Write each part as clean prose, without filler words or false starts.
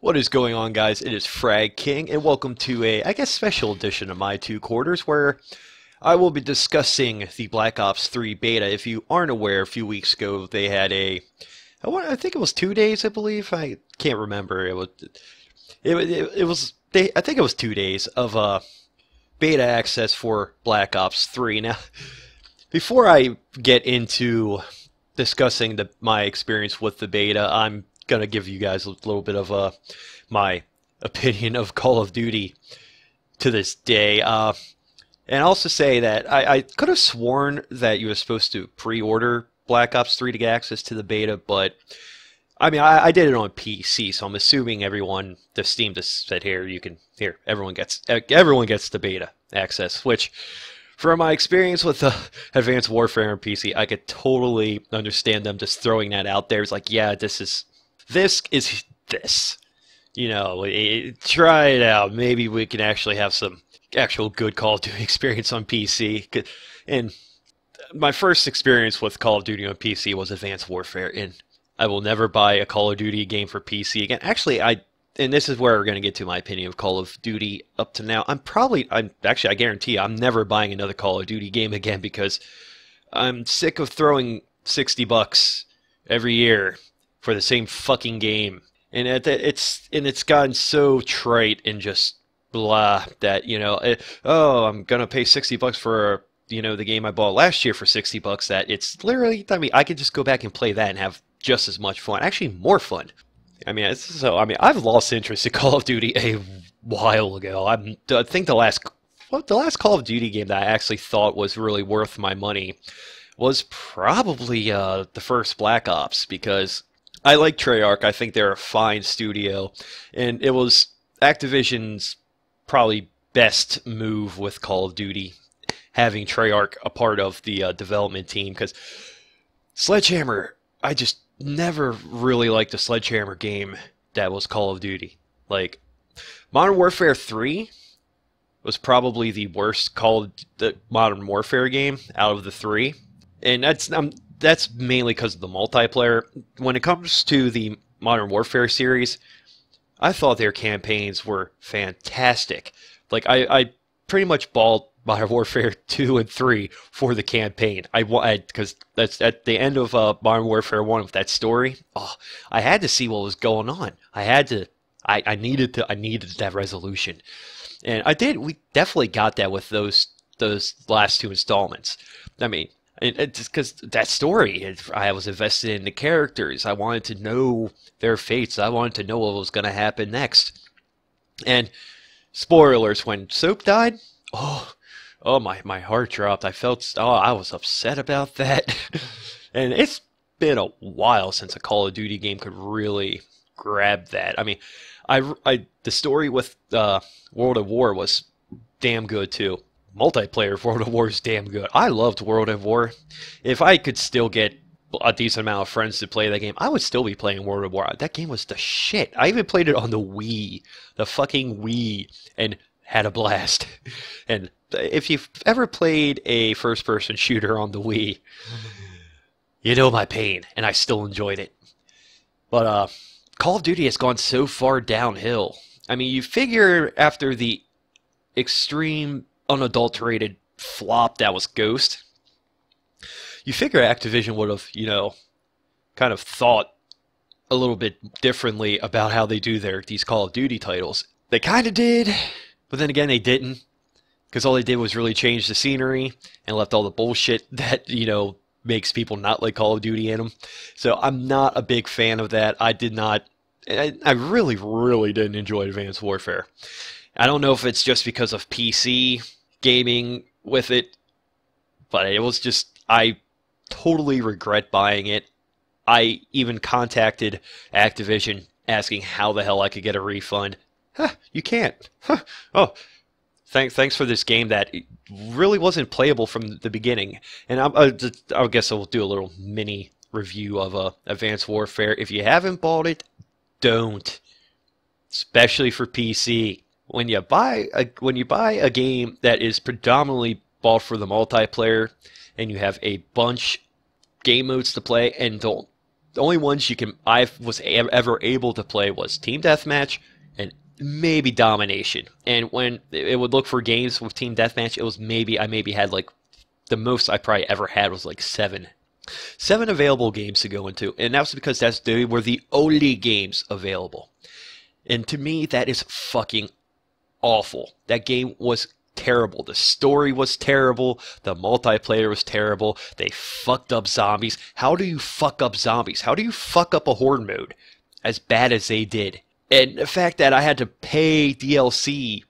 What is going on, guys? It is FragKing, and welcome to a, I guess, special edition of my two quarters, where I will be discussing the Black Ops 3 beta. If you aren't aware, a few weeks ago they had I think it was 2 days, I believe. I can't remember. I think it was 2 days of beta access for Black Ops 3. Now, before I get into discussing my experience with the beta, I'm gonna give you guys a little bit of my opinion of Call of Duty to this day. And also say that I could have sworn that you were supposed to pre-order Black Ops 3 to get access to the beta, but I mean, I did it on PC, so I'm assuming everyone, the Steam just said everyone gets the beta access, which from my experience with Advanced Warfare on PC, I could totally understand them just throwing that out there. It's like, yeah, this is this. You know, try it out. Maybe we can actually have some actual good Call of Duty experience on PC. And my first experience with Call of Duty on PC was Advanced Warfare, and I will never buy a Call of Duty game for PC again. Actually, and this is where we're going to get to my opinion of Call of Duty up to now. I guarantee you, I'm never buying another Call of Duty game again because I'm sick of throwing $60 every year for the same fucking game. And it's gotten so trite and just blah that, I'm going to pay $60 for, the game I bought last year for $60 that it's literally, I mean, I could just go back and play that and have just as much fun, actually more fun. I've lost interest in Call of Duty a while ago. I think the last Call of Duty game that I actually thought was really worth my money was probably the first Black Ops, because I like Treyarch. I think they're a fine studio, and it was Activision's probably best move with Call of Duty, having Treyarch a part of the development team, because Sledgehammer, I just never really liked a Sledgehammer game that was Call of Duty. Like, Modern Warfare 3 was probably the worst Modern Warfare game out of the three, and that's mainly because of the multiplayer. When it comes to the Modern Warfare series, I thought their campaigns were fantastic. Like, I pretty much bought Modern Warfare 2 and 3 for the campaign. Because that's at the end of Modern Warfare 1 with that story. Oh, I had to see what was going on. I needed that resolution. And I did. We definitely got that with those last two installments. I mean, just because that story, I was invested in the characters. I wanted to know their fates. I wanted to know what was going to happen next. And spoilers, when Soap died, my heart dropped. I was upset about that. And it's been a while since a Call of Duty game could really grab that. I mean, the story with World of War was damn good too. Multiplayer of World of War is damn good. I loved World of War. If I could still get a decent amount of friends to play that game, I would still be playing World of War. That game was the shit. I even played it on the Wii, the fucking Wii, and had a blast. And if you've ever played a first-person shooter on the Wii, you know my pain, and I still enjoyed it. But Call of Duty has gone so far downhill. I mean, you figure after the extreme unadulterated flop that was Ghost, you figure Activision would have, kind of thought a little bit differently about how they do these Call of Duty titles. They kind of did, but then again, they didn't, because all they did was really change the scenery and left all the bullshit that, makes people not like Call of Duty in them. So I'm not a big fan of that. I really, really didn't enjoy Advanced Warfare. I don't know if it's just because of PC gaming with it, but it was just, I totally regret buying it. I even contacted Activision asking how the hell I could get a refund. You can't. Oh, thanks for this game that really wasn't playable from the beginning. And I guess I'll do a little mini review of Advanced Warfare. If you haven't bought it, don't. Especially for PC. When you buy a game that is predominantly bought for the multiplayer, and you have a bunch game modes to play, and don't The only ones I was ever able to play was Team Deathmatch and maybe Domination. And when it would look for games with Team Deathmatch, it was I maybe had like, the most I probably ever had was like 7 available games to go into, and that was because they were the only games available. And to me, that is fucking awful. That game was terrible. The story was terrible. The multiplayer was terrible. They fucked up zombies. How do you fuck up zombies? How do you fuck up a horde mode as bad as they did? And the fact that I had to pay DLC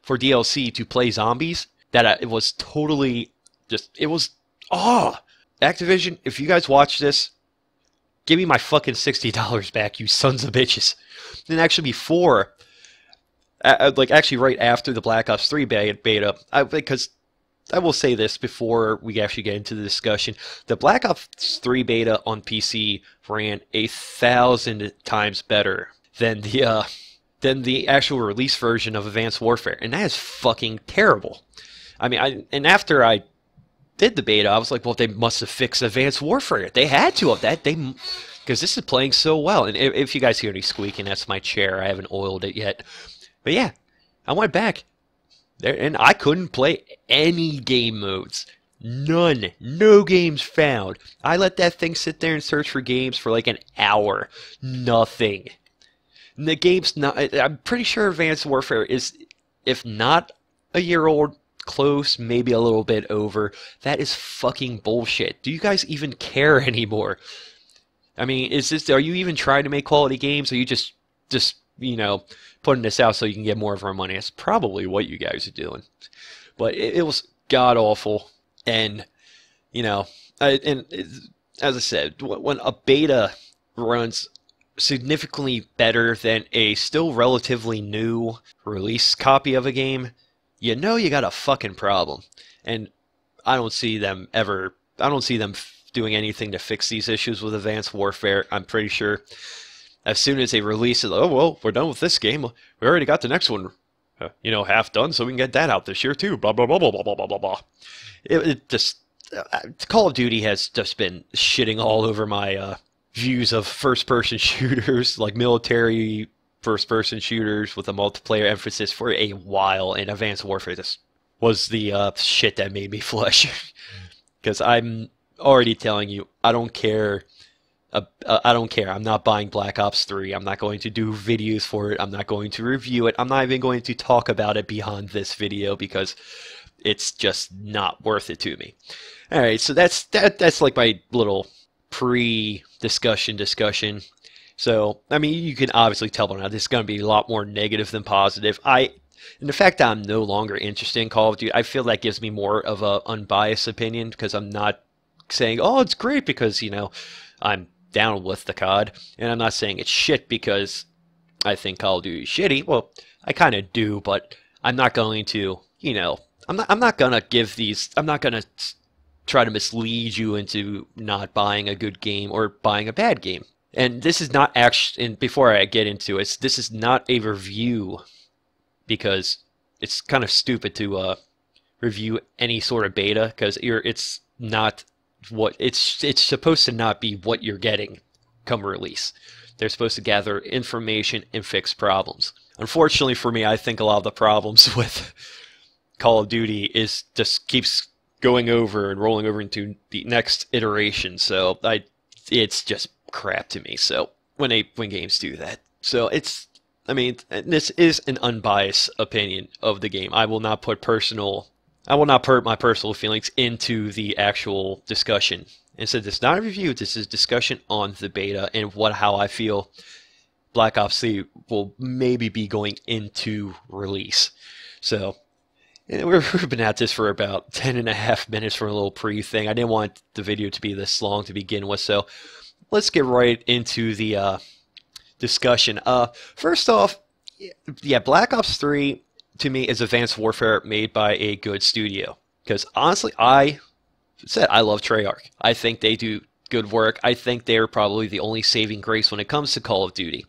to play zombies, it was totally just, it was, Activision, if you guys watch this, give me my fucking $60 back, you sons of bitches. And actually before, actually right after the Black Ops 3 beta, because I will say this before we actually get into the discussion, the Black Ops 3 beta on PC ran 1,000 times better than the actual release version of Advanced Warfare, and that is fucking terrible. I mean, and after I did the beta, I was like, well, they must have fixed Advanced Warfare. They had to have that. Because this is playing so well. And if you guys hear any squeaking, that's my chair. I haven't oiled it yet. But yeah, I went back there, and I couldn't play any game modes. None. No games found. I let that thing sit there and search for games for like an hour. Nothing. And the game's not... I'm pretty sure Advanced Warfare is, if not a year old, close, maybe a little bit over. That is fucking bullshit. Do you guys even care anymore? I mean, are you even trying to make quality games? Or are you just putting this out so you can get more of our money? That's probably what you guys are doing. But it was god awful, and as I said, when a beta runs significantly better than a still relatively new release copy of a game, you got a fucking problem. And I don't see them doing anything to fix these issues with Advanced Warfare. I'm pretty sure as soon as they release it, oh, well, we're done with this game. We already got the next one, half done, so we can get that out this year too. Blah, blah, blah, blah, blah, blah, blah, blah. It just, Call of Duty has just been shitting all over my views of first-person shooters, like military first-person shooters with a multiplayer emphasis for a while, and Advanced Warfare just was the shit that made me flush. Because I'm already telling you, I don't care. I don't care. I'm not buying Black Ops 3. I'm not going to do videos for it. I'm not going to review it. I'm not even going to talk about it beyond this video because it's just not worth it to me. All right, so that's like my little discussion. So, I mean, you can obviously tell by now this is going to be a lot more negative than positive. And the fact that I'm no longer interested in Call of Duty, I feel that gives me more of an unbiased opinion because I'm not saying, oh, it's great because, I'm down with the COD. And I'm not saying it's shit because I think Call of Duty is shitty. Well, I kind of do, but I'm not going to, I'm not going to try to mislead you into not buying a good game or buying a bad game. And this is not actually, and before I get into it, this is not a review because it's kind of stupid to review any sort of beta because it's supposed to not be what you're getting come release. They're supposed to gather information and fix problems. Unfortunately for me, I think a lot of the problems with Call of Duty just keeps going over and rolling over into the next iteration. So it's just crap to me. So when games do that, so this is an unbiased opinion of the game. I will not put my personal feelings into the actual discussion. And so this is not a review. This is discussion on the beta and how I feel Black Ops 3 will maybe be going into release. So. And we've been at this for about 10.5 minutes for a little pre-thing. I didn't want the video to be this long to begin with, so let's get right into the discussion. First off, yeah, Black Ops 3 to me is Advanced Warfare made by a good studio. Because honestly, I love Treyarch. I think they do good work. I think they're probably the only saving grace when it comes to Call of Duty.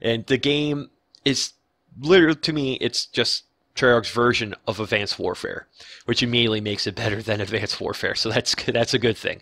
And the game is literally, to me, it's just Treyarch's version of Advanced Warfare, which immediately makes it better than Advanced Warfare, so that's a good thing.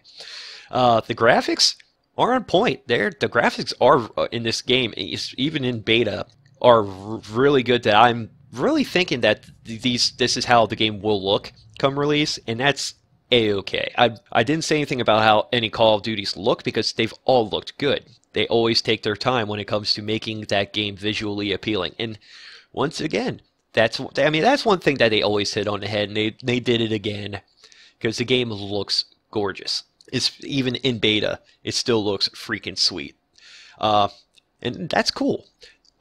The graphics, are on point. The graphics are in this game, even in beta, are really good. That I'm really thinking that this is how the game will look come release, and that's a-okay. I didn't say anything about how any Call of Duties look because they've all looked good. They always take their time when it comes to making that game visually appealing. And once again, that's one thing that they always hit on the head, and they did it again because the game looks gorgeous. It's even in beta, it still looks freaking sweet, and that's cool.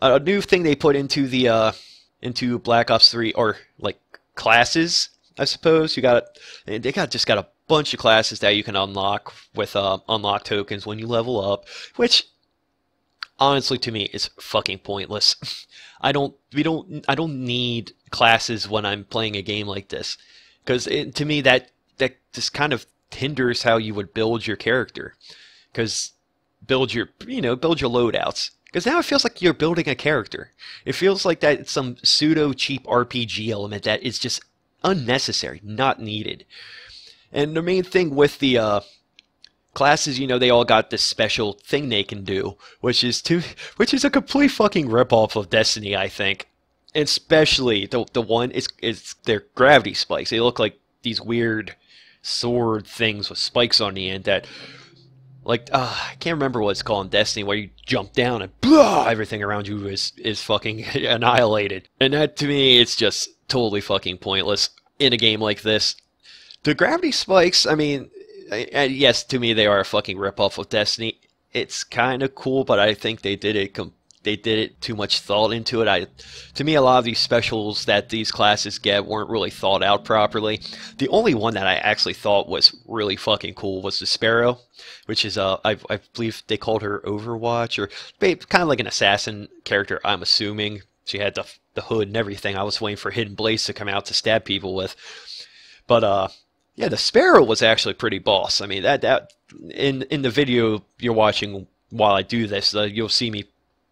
A new thing they put into the into Black Ops 3 are like classes. I suppose they just got a bunch of classes that you can unlock with unlock tokens when you level up, which honestly to me is fucking pointless. I don't need classes when I'm playing a game like this, because to me that just kind of hinders how you would build your character, because build your loadouts. Because now it feels like you're building a character. It feels like that it's some pseudo cheap RPG element that is just unnecessary, not needed. And the main thing with the classes, they all got this special thing they can do, which is a complete fucking ripoff of Destiny, I think. And especially the one is their gravity spikes. They look like these weird sword things with spikes on the end that, like, I can't remember what it's called in Destiny, where you jump down and blah, everything around you is fucking annihilated. And that, to me, it's just totally fucking pointless in a game like this. The gravity spikes, I mean, yes, to me, they are a fucking ripoff of Destiny. It's kind of cool, but I think they did it too much thought into it. To me, a lot of these specials that these classes get weren't really thought out properly. The only one that I actually thought was really fucking cool was the Sparrow, which is I believe they called her Overwatch, or kind of like an assassin character, I'm assuming. She had the hood and everything. I was waiting for Hidden Blaze to come out to stab people with. But yeah, the Sparrow was actually pretty boss. I mean, that in the video you're watching while I do this, you'll see me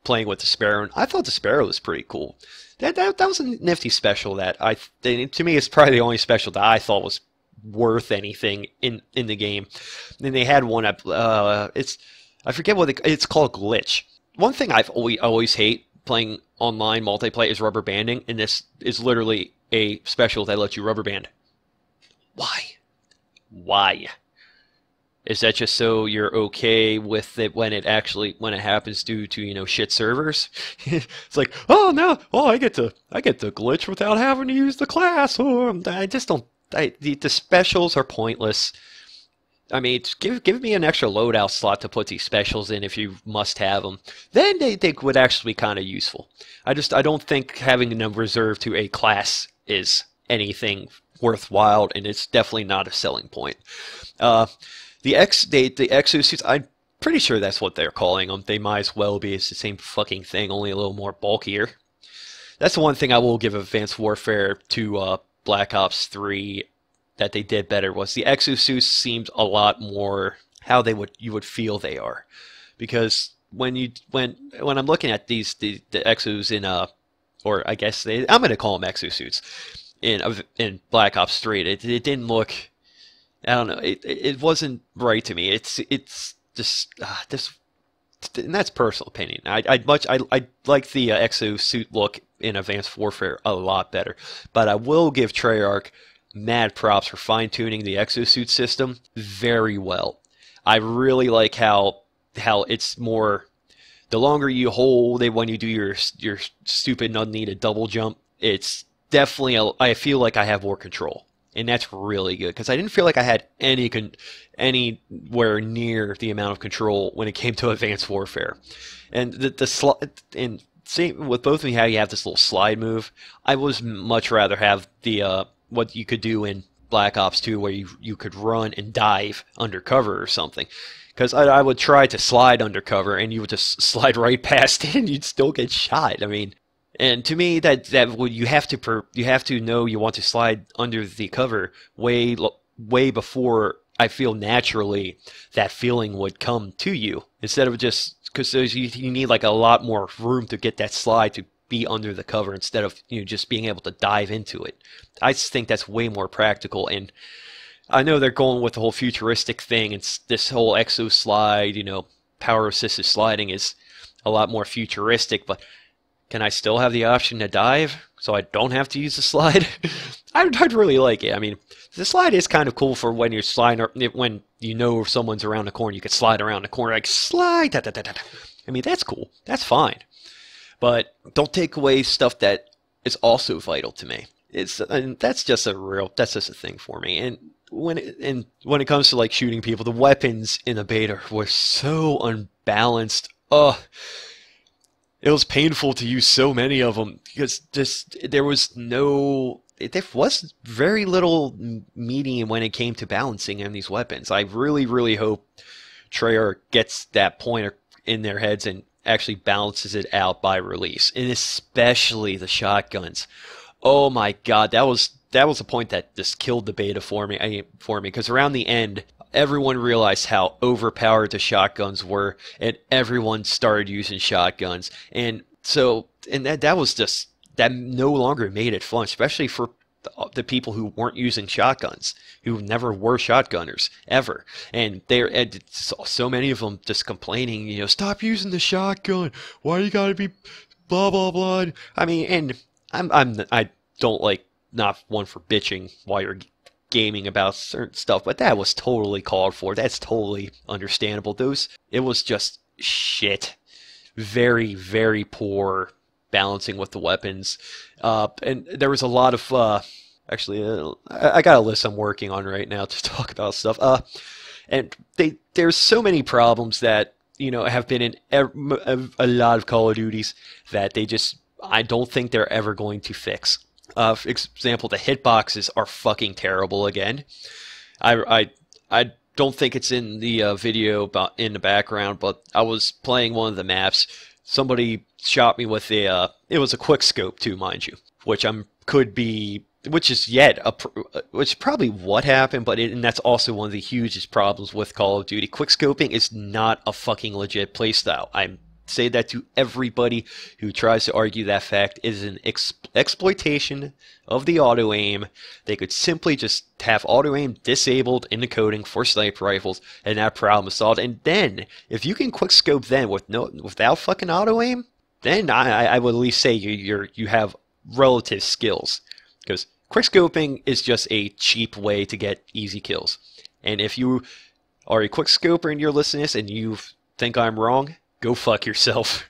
playing with the Sparrow, and I thought the Sparrow was pretty cool. That was a nifty special that to me, it's probably the only special that I thought was worth anything in the game. And they had one, I forget what it's called, Glitch. One thing I've always hate playing online multiplayer is rubber banding, and this is literally a special that lets you rubber band. Why? Is that just so you're okay with it when it happens due to, shit servers? It's like, oh no, I get to glitch without having to use the class. Oh, I just don't. The specials are pointless. I mean, give me an extra loadout slot to put these specials in if you must have them. Then they would actually be kind of useful. I don't think having them reserved to a class is anything worthwhile, and it's definitely not a selling point. The exosuits, I'm pretty sure that's what they're calling them. They might as well be. It's the same fucking thing, only a little more bulkier. That's the one thing I will give Advanced Warfare to Black Ops 3 that they did better, was the exosuits seemed a lot more how you would feel they are. Because when I'm looking at the exos in or I guess I'm going to call them exosuits in Black Ops 3, it didn't look, I don't know. It wasn't right to me. It's just this, and that's personal opinion. I like the exosuit look in Advanced Warfare a lot better. But I will give Treyarch mad props for fine tuning the exosuit system very well. I really like how it's more. The longer you hold it when you do your stupid unneeded double jump, it's definitely I feel like I have more control. And that's really good, because I didn't feel like I had anywhere near the amount of control when it came to Advanced Warfare. And and same with both of you, how you have this little slide move. I would much rather have the what you could do in Black Ops 2, where you could run and dive undercover or something. Because I would try to slide undercover, and you would just slide right past it, and you'd still get shot. I mean. And to me, you have to know you want to slide under the cover way before I feel naturally that feeling would come to you, instead of just because you need like a lot more room to get that slide to be under the cover instead of just being able to dive into it. I just think that's way more practical, and I know they're going with the whole futuristic thing. It's this whole exo slide, power assisted sliding is a lot more futuristic, but can I still have the option to dive so I don't have to use the slide? I'd really like it. I mean, the slide is kind of cool for when you're sliding, when you know someone's around the corner, you can slide around the corner, like slide, da, da, da, da. I mean, that's cool. That's fine. But don't take away stuff that is also vital to me. And that's just a thing for me. And when it comes to like shooting people, the weapons in the beta were so unbalanced. It was painful to use so many of them because there was very little medium when it came to balancing on these weapons. I really, really hope Treyarch gets that point in their heads and actually balances it out by release, and especially the shotguns. Oh my God, that was a point that just killed the beta for me. Because around the end, everyone realized how overpowered the shotguns were, and everyone started using shotguns. And so, that no longer made it fun, especially for the people who weren't using shotguns, who never were shotgunners ever. And so many of them just complaining, stop using the shotgun. Why you gotta be blah blah blah? I mean, and I don't like, not one for bitching while you're gaming about certain stuff, but that was totally called for. That's totally understandable. It was just shit. Very, very poor balancing with the weapons. And there was a lot of, actually, I got a list I'm working on right now to talk about stuff. And there's so many problems that, have been in a lot of Call of Duties that I don't think they're ever going to fix. For example, the hitboxes are fucking terrible again. I don't think it's in the video in the background, but I was playing one of the maps. Somebody shot me with it was a quick scope too, mind you, which is probably what happened, but and that's also one of the hugest problems with Call of Duty. Quick scoping is not a fucking legit playstyle. I say that to everybody who tries to argue that fact. Is an exploitation of the auto aim. They could simply just have auto aim disabled in the coding for sniper rifles, and that problem is solved. And then, if you can quick scope then without fucking auto aim, then I would at least say you have relative skills, because quick scoping is just a cheap way to get easy kills. And if you are a quick scoper and you're listening to this and you think I'm wrong, go fuck yourself.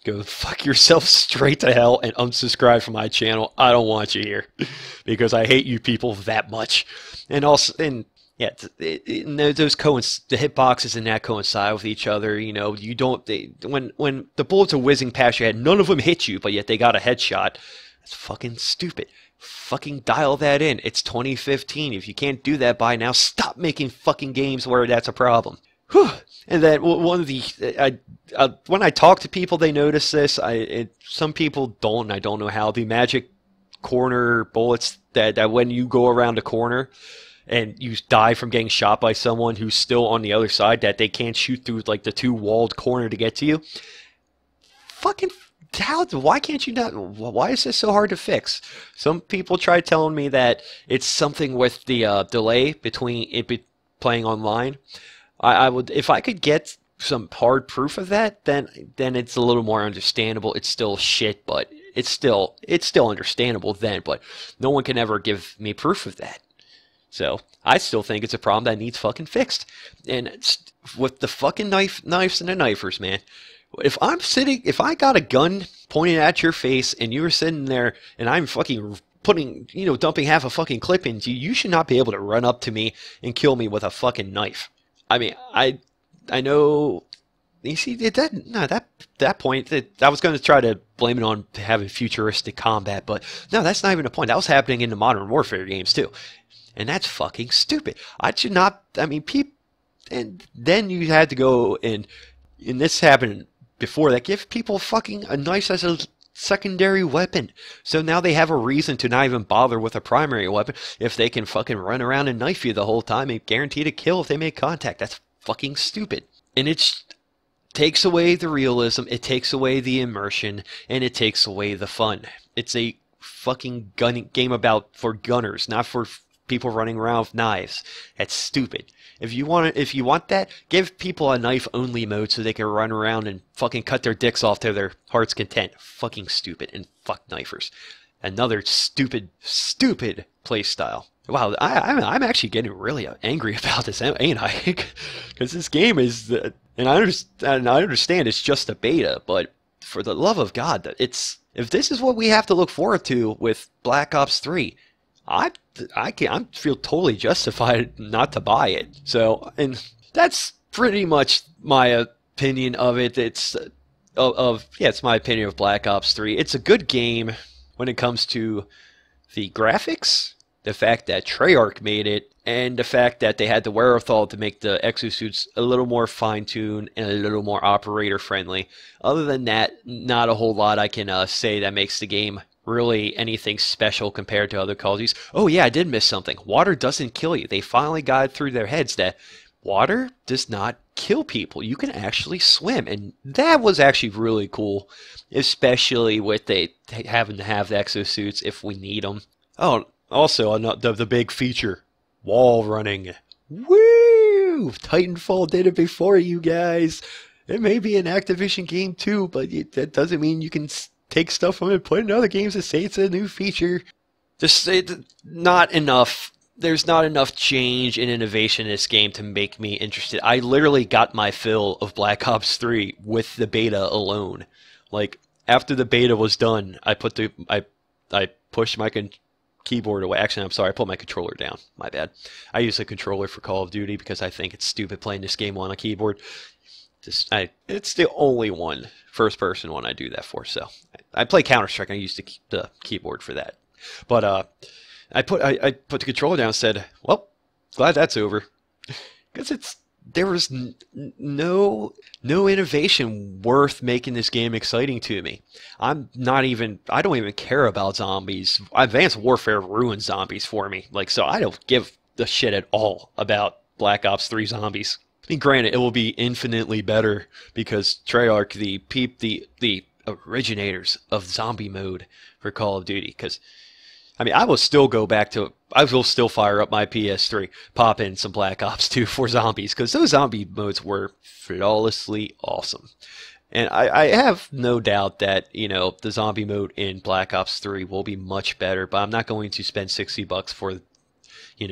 Go fuck yourself straight to hell and unsubscribe from my channel. I don't want you here because I hate you people that much. And also, the hitboxes and that coincide with each other. When the bullets are whizzing past your head, none of them hit you, but yet they got a headshot. That's fucking stupid. Fucking dial that in. It's 2015. If you can't do that by now, stop making fucking games where that's a problem. Whew. And then when I talk to people, they notice this. Some people don't, and I don't know how. The magic corner bullets that when you go around a corner and you die from getting shot by someone who's still on the other side, that they can't shoot through like the two walled corner to get to you. Fucking why can't you not? Why is this so hard to fix? Some people try telling me that it's something with the delay between playing online. I would, if I could get some hard proof of that, then it's a little more understandable. It's still shit, but it's still understandable then. But no one can ever give me proof of that. So I still think it's a problem that needs fucking fixed. And with the fucking knives and the knifers, man. If I got a gun pointed at your face and you were sitting there and I'm fucking dumping half a fucking clip into you, you should not be able to run up to me and kill me with a fucking knife. I mean, I know. You see, that point, I was going to try to blame it on having futuristic combat, but no, that's not even the point. That was happening in the Modern Warfare games too, and that's fucking stupid. I should not. I mean, and then you had to go and this happened before that. Give people fucking a knife as a secondary weapon, so now they have a reason to not even bother with a primary weapon if they can fucking run around and knife you the whole time and guaranteed a kill if they make contact. That's fucking stupid, and it takes away the realism, it takes away the immersion, and it takes away the fun. It's a fucking game for gunners, not for people running around with knives. That's stupid. If you want that, give people a knife-only mode so they can run around and fucking cut their dicks off to their heart's content. Fucking stupid, and fuck knifers. Another stupid playstyle. Wow, I'm actually getting really angry about this, ain't I? Because this game is, and I understand it's just a beta, but for the love of God, if this is what we have to look forward to with Black Ops 3, I feel totally justified not to buy it. So, and that's pretty much my opinion of it. It's my opinion of Black Ops 3. It's a good game when it comes to the graphics, the fact that Treyarch made it, and the fact that they had the wherewithal to make the exosuits a little more fine-tuned and a little more operator-friendly. Other than that, not a whole lot I can say that makes the game really anything special compared to other Call of Duties. Oh yeah, I did miss something. Water doesn't kill you. They finally got it through their heads that water does not kill people. You can actually swim, and that was actually really cool, especially with having to have the exosuits if we need them. Oh, also the big feature, wall running. Woo! Titanfall did it before you guys. It may be an Activision game too, but that doesn't mean you can take stuff from it, put in other games and say it's a new feature. Just not enough. There's not enough change and innovation in this game to make me interested. I literally got my fill of Black Ops 3 with the beta alone. Like, after the beta was done, I pushed my keyboard away. Actually, I'm sorry, I put my controller down. My bad. I use a controller for Call of Duty because I think it's stupid playing this game on a keyboard. It's the only first-person one I do that for. So I play Counter-Strike. I use the keyboard for that. But I put the controller down and said, well, glad that's over. Because there was no innovation worth making this game exciting to me. I don't even care about zombies. Advanced Warfare ruined zombies for me. So I don't give a shit at all about Black Ops 3 zombies. I mean, granted, it will be infinitely better because Treyarch, the originators of zombie mode for Call of Duty, because I mean, I will still fire up my PS3, pop in some Black Ops 2 for zombies, because those zombie modes were flawlessly awesome. And I have no doubt that, the zombie mode in Black Ops 3 will be much better, but I'm not going to spend $60 for,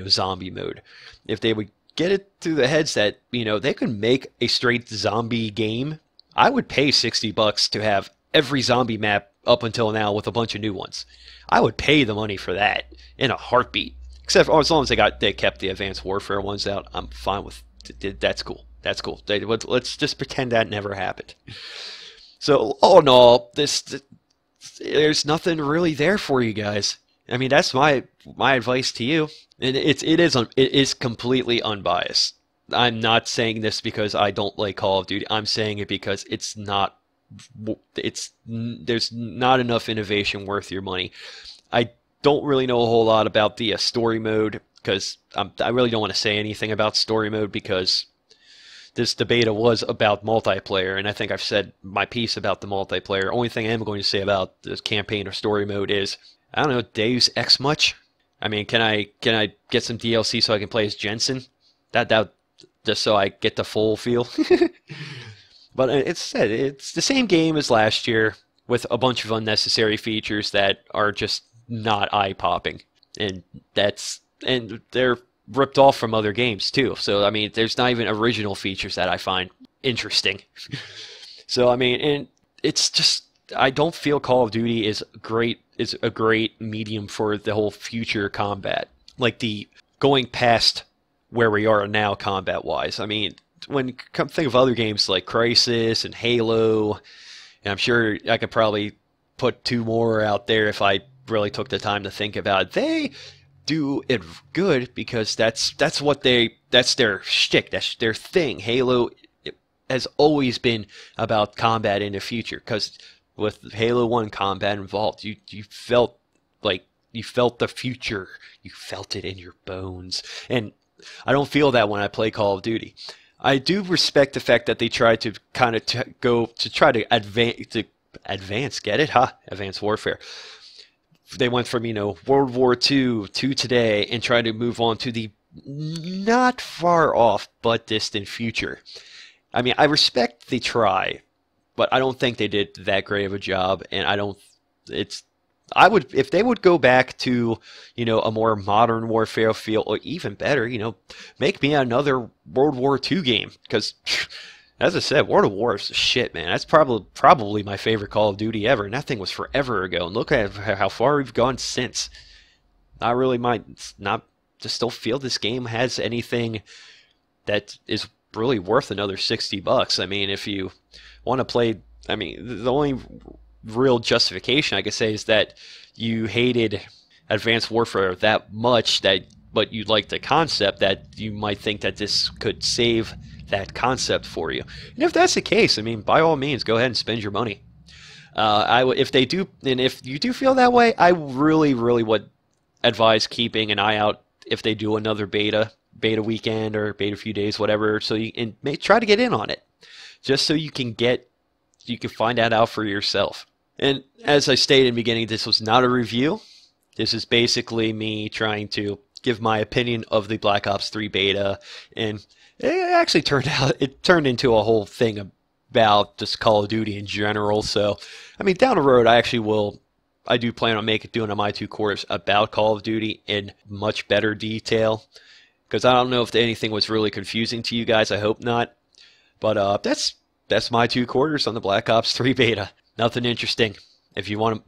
zombie mode. If they would get it through the heads that, they could make a straight zombie game, I would pay $60 to have every zombie map up until now with a bunch of new ones. I would pay the money for that in a heartbeat. Except as long as they kept the Advanced Warfare ones out, I'm fine with that's cool. That's cool. Let's just pretend that never happened. So all in all, there's nothing really there for you guys. I mean, that's my advice to you, and it is completely unbiased. I'm not saying this because I don't like Call of Duty. I'm saying it because there's not enough innovation worth your money. I don't really know a whole lot about the story mode because I really don't want to say anything about story mode because this debate was about multiplayer, and I think I've said my piece about the multiplayer. Only thing I'm going to say about this campaign or story mode is, I don't know, Deus Ex much? I mean, can I get some DLC so I can play as Jensen? That just so I get the full feel. But it's the same game as last year with a bunch of unnecessary features that are just not eye-popping, and they're ripped off from other games too. So I mean, there's not even original features that I find interesting. So I mean, and it's just, I don't feel Call of Duty is a great medium for the whole future combat, like the going past where we are now combat-wise. I mean, when you think of other games like Crysis and Halo, and I'm sure I could probably put two more out there if I really took the time to think about it. They do it good because that's their shtick, that's their thing. Halo has always been about combat in the future, because with Halo 1 combat involved, you felt the future, you felt it in your bones, and I don't feel that when I play Call of Duty. I do respect the fact that they try to kind of try to advance, get it? Advanced Warfare. they went from, World War II to today and tried to move on to the not far off but distant future. I mean, I respect the try, but I don't think they did that great of a job, and I would, if they would go back to, a more modern warfare feel, or even better, make me another World War II game, because as I said, World of War is shit, man. That's probably my favorite Call of Duty ever, and that thing was forever ago. And look at how far we've gone since. Not really just don't feel this game has anything that is really worth another $60. I mean, if you want to play, I mean, the only real justification I could say is that you hated Advanced Warfare that much but you liked the concept, that you might think that this could save that concept for you. And if that's the case, I mean, by all means, go ahead and spend your money. If they do, and if you do feel that way, I really, really would advise keeping an eye out if they do another beta weekend or beta few days, whatever. So try to get in on it, just so you can find that out for yourself. And as I stated in the beginning, this was not a review. This is basically me trying to give my opinion of the Black Ops 3 beta, and it turned into a whole thing about just Call of Duty in general. So, I mean, down the road, I do plan on doing a My Two Quarters about Call of Duty in much better detail, because I don't know if anything was really confusing to you guys. I hope not. But that's My Two Quarters on the Black Ops 3 beta. Nothing interesting. If you want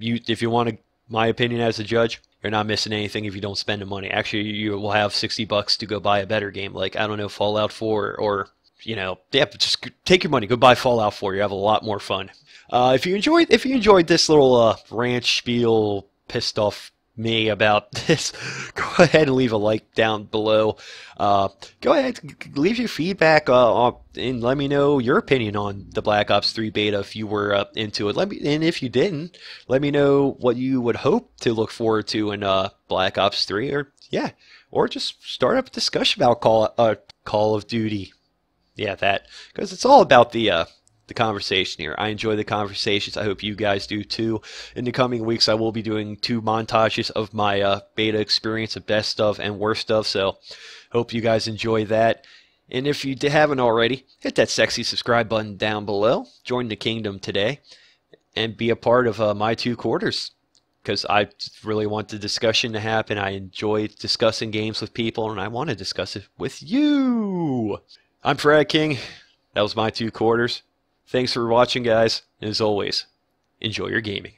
my opinion as a judge, you're not missing anything if you don't spend the money. Actually, you will have $60 to go buy a better game, like, I don't know, Fallout 4, or just take your money, go buy Fallout 4. You have a lot more fun. If you enjoyed this little rant spiel, pissed off me about this, go ahead and leave a like down below. Go ahead, leave your feedback and let me know your opinion on the Black Ops 3 beta if you were into it. And if you didn't, let me know what you would hope to look forward to in Black Ops 3, or just start up a discussion about Call of Duty. Yeah, because it's all about the conversation here. I enjoy the conversations. I hope you guys do too. In the coming weeks, I will be doing 2 montages of my beta experience, of best of and worst of, so hope you guys enjoy that. And if you haven't already, hit that sexy subscribe button down below. Join the kingdom today and be a part of My Two Quarters, because I really want the discussion to happen. I enjoy discussing games with people, and I want to discuss it with you. I'm FragKing. That was My Two Quarters. Thanks for watching, guys, and as always, enjoy your gaming.